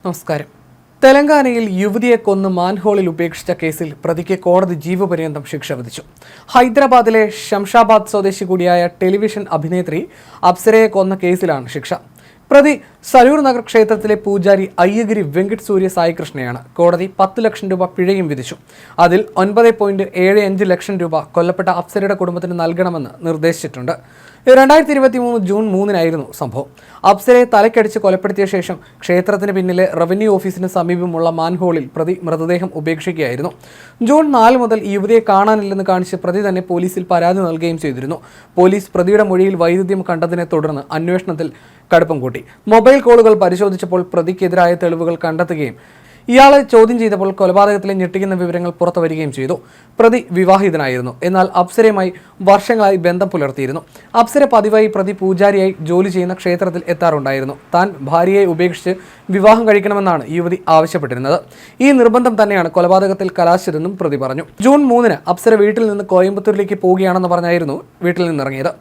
നമസ്കാരം. തെലങ്കാനയിൽ യുവതിയെ കൊന്ന് മാൻഹോളിൽ ഉപേക്ഷിച്ച കേസിൽ പ്രതിക്ക് കോടതി ജീവപര്യന്തം ശിക്ഷ വിധിച്ചു. ഹൈദരാബാദിലെ ശംഷാബാദ് സ്വദേശി കൂടിയായ ടെലിവിഷൻ അഭിനേത്രി അപ്സരയെ കൊന്ന കേസിലാണ് ശിക്ഷ. പ്രതി സരൂർ നഗർ ക്ഷേത്രത്തിലെ പൂജാരി അയ്യഗിരി വെങ്കട് സൂര്യ സായികൃഷ്ണയാണ്. കോടതി 10 ലക്ഷം രൂപ പിഴയും വിധിച്ചു. അതിൽ 9.75 ലക്ഷം രൂപ കൊല്ലപ്പെട്ട അപ്സരയുടെ കുടുംബത്തിന് നൽകണമെന്ന് നിർദ്ദേശിച്ചിട്ടുണ്ട്. 2023 ജൂൺ 3-നായിരുന്നു സംഭവം. അപ്സരയെ തലക്കടിച്ച് കൊലപ്പെടുത്തിയ ശേഷം ക്ഷേത്രത്തിന് പിന്നിലെ റവന്യൂ ഓഫീസിന് സമീപമുള്ള മാൻഹോളിൽ പ്രതി മൃതദേഹം ഉപേക്ഷിക്കുകയായിരുന്നു. ജൂൺ 4 മുതൽ യുവതിയെ കാണാനില്ലെന്ന് കാണിച്ച് പ്രതി തന്നെ പോലീസിൽ പരാതി നൽകുകയും ചെയ്തിരുന്നു. പോലീസ് പ്രതിയുടെ മൊഴിയിൽ വൈരുദ്ധ്യം കണ്ടതിനെ തുടർന്ന് അന്വേഷണത്തിൽ കടുപ്പം കൂട്ടി. മൊബൈൽ കോളുകൾ പരിശോധിച്ചപ്പോൾ പ്രതിക്കെതിരായ തെളിവുകൾ കണ്ടെത്തുകയും ഇയാളെ ചോദ്യം ചെയ്തപ്പോൾ കൊലപാതകത്തിലെ ഞെട്ടിക്കുന്ന വിവരങ്ങൾ പുറത്തു വരികയും ചെയ്തു. പ്രതി വിവാഹിതനായിരുന്നു. എന്നാൽ അപ്സരയുമായി വർഷങ്ങളായി ബന്ധം പുലർത്തിയിരുന്നു. അപ്സര പതിവായി പ്രതി പൂജാരിയായി ജോലി ചെയ്യുന്ന ക്ഷേത്രത്തിൽ എത്താറുണ്ടായിരുന്നു. താൻ ഭാര്യയെ ഉപേക്ഷിച്ച് വിവാഹം കഴിക്കണമെന്നാണ് യുവതി ആവശ്യപ്പെട്ടിരുന്നത്. ഈ നിർബന്ധം തന്നെയാണ് കൊലപാതകത്തിൽ കലാശിച്ചതെന്നും പ്രതി പറഞ്ഞു. ജൂൺ 3-ന് അപ്സര വീട്ടിൽ നിന്ന് കോയമ്പത്തൂരിലേക്ക് പോവുകയാണെന്ന് പറഞ്ഞായിരുന്നു വീട്ടിൽ നിന്നിറങ്ങിയത്.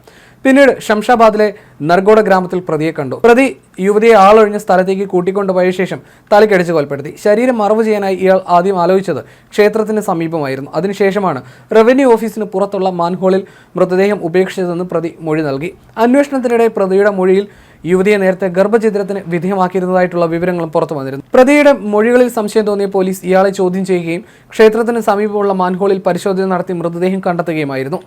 പിന്നീട് ശംഷാബാദിലെ നർഗോഡ ഗ്രാമത്തിൽ പ്രതിയെ കണ്ടു. പ്രതി യുവതിയെ ആളൊഴിഞ്ഞ സ്ഥലത്തേക്ക് കൂട്ടിക്കൊണ്ടുപോയ ശേഷം തലക്കടിച്ച് കൊലപ്പെടുത്തി. ശരീരം മറവ് ചെയ്യാനായി ഇയാൾ ആദ്യം ആലോചിച്ചത് ക്ഷേത്രത്തിന് സമീപമായിരുന്നു. അതിനുശേഷമാണ് റവന്യൂ ഓഫീസിന് പുറത്തുള്ള മാൻഹോളിൽ മൃതദേഹം ഉപേക്ഷിച്ചതെന്ന് പ്രതി മൊഴി നൽകി. അന്വേഷണത്തിനിടെ പ്രതിയുടെ മൊഴിയിൽ യുവതിയെ നേരത്തെ ഗർഭഛിദ്രത്തിന് വിധേയമാക്കിയിരുന്നതായിട്ടുള്ള വിവരങ്ങളും പുറത്തു വന്നിരുന്നു. പ്രതിയുടെ മൊഴികളിൽ സംശയം തോന്നിയ പോലീസ് ഇയാളെ ചോദ്യം ചെയ്യുകയും ക്ഷേത്രത്തിന് സമീപമുള്ള മാൻഹോളിൽ പരിശോധന നടത്തി മൃതദേഹം കണ്ടെത്തുകയുമായിരുന്നു.